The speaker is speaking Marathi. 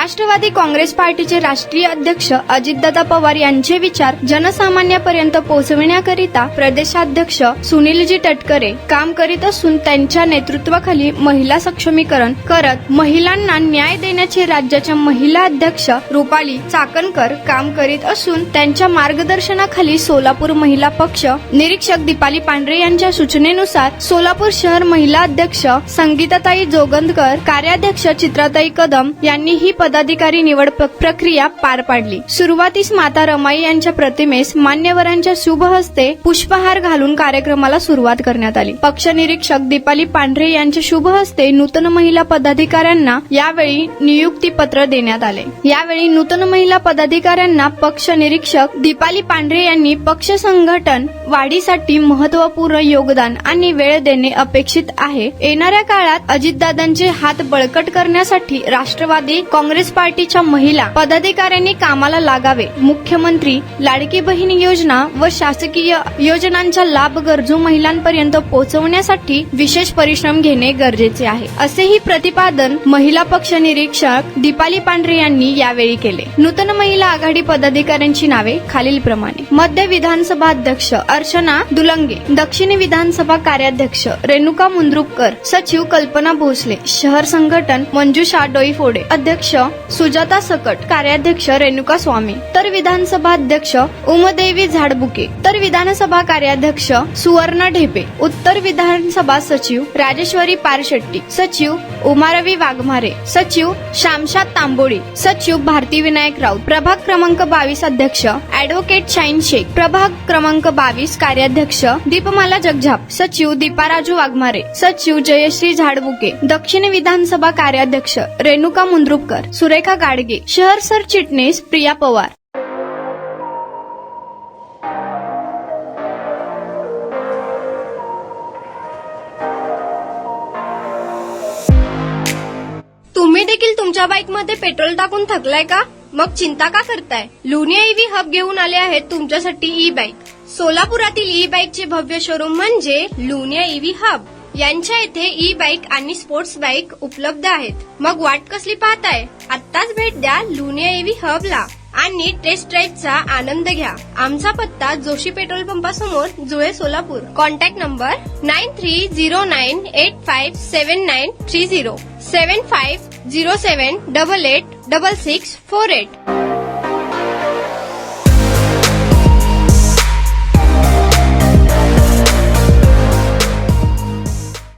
राष्ट्रवादी काँग्रेस पार्टीचे राष्ट्रीय अध्यक्ष अजितदादा पवार यांचे विचार जनसामान्यापर्यंत पोहोचविण्याकरिता प्रदेशाध्यक्ष सुनीलजी तटकरे काम करीत असून त्यांच्या नेतृत्वाखाली महिला सक्षमीकरण करत महिलांना न्याय देण्याचे राज्याच्या महिला अध्यक्ष रुपाली चाकणकर काम करीत असून त्यांच्या मार्गदर्शनाखाली सोलापूर महिला पक्ष निरीक्षक दीपाली पांढरे यांच्या सूचनेनुसार सोलापूर शहर महिला अध्यक्ष संगीताताई जोगंदकर, कार्याध्यक्ष चित्राताई कदम यांनी ही पदाधिकारी निवड प्रक्रिया पार पाडली। सुरुवातीस माता रमाई यांच्या प्रतिमेस मान्यवरांच्या शुभ हस्ते पुष्पहार घालून कार्यक्रमाला सुरुवात करण्यात आली। पक्ष निरीक्षक दीपाली पांढरे यांच्या शुभ हस्ते नूतन महिला पदाधिकाऱ्यांना यावेळी नियुक्तीपत्र देण्यात आले। यावेळी नूतन महिला पदाधिकाऱ्यांना पक्ष निरीक्षक दीपाली पांढरे यांनी पक्ष संघटन वाढीसाठी महत्त्वपूर्ण योगदान आणि वेळ देणे अपेक्षित आहे। येणाऱ्या काळात अजितदादांचे हात बळकट करण्यासाठी राष्ट्रवादी काँग्रेस पार्टीच्या महिला पदाधिकाऱ्यांनी कामाला लागावे। मुख्यमंत्री लाडकी बहीण योजना व शासकीय योजनांचा लाभ गरजू महिलांपर्यंत पोहोचवण्यासाठी विशेष परिश्रम घेणे गरजेचे आहे, असेही प्रतिपादन महिला पक्ष निरीक्षक दीपाली पांढरे यांनी यावेळी केले। नूतन महिला आघाडी पदाधिकाऱ्यांची नावे खालीलप्रमाणे: मध्य विधानसभा अध्यक्ष अर्चना दुलंगे, दक्षिण विधानसभा कार्याध्यक्ष रेणुका मुंद्रुपकर, सचिव कल्पना भोसले, शहर संघटन मंजुषा डोईफोडे, अध्यक्ष सुजाता सकट, कार्याध्यक्ष रेणुका स्वामी, तर विधानसभा अध्यक्ष उमादेवी झाडबुके, तर विधानसभा कार्याध्यक्ष सुवर्णा ढेपे, उत्तर विधानसभा सचिव राजेश्वरी पारशेट्टी, सचिव उमारवी वाघमारे, सचिव शामशाद तांबोळी, सचिव भारती विनायक राऊत, प्रभाग क्रमांक 22 अध्यक्ष ऍडव्होकेट शाहीन शेख, प्रभाग क्रमांक 22 कार्याध्यक्ष दीपमाला जगझाप, सचिव दीपाराजू वाघमारे, सचिव जयश्री झाडबुके, दक्षिण विधानसभा कार्याध्यक्ष रेणुका मुंद्रुपकर, सुरेखा गाडगे, शहर सरचिटणीस प्रिया पवार। तुम्ही देखील तुमच्या बाईकमध्ये पेट्रोल टाकून थकलाय का? मग चिंता का करताय? लुनिया ईव्ही हब घेऊन आले आहेत तुमच्यासाठी ई बाईक। सोलापुरातील ई बाईकचे भव्य शोरूम म्हणजे लुनिया ईव्ही हब। यांच्या इथे ई बाईक आणि स्पोर्ट्स बाईक उपलब्ध आहेत। मग वाट कसली पाहताय? आत्ताच भेट द्या लुनिया ईव्ही हबला आणि टेस्ट ड्राईव्हचा आनंद घ्या। आमचा पत्ता जोशी पेट्रोल पंपासमोर, जुळे, सोलापूर। Contact number 9309857930 7507886648।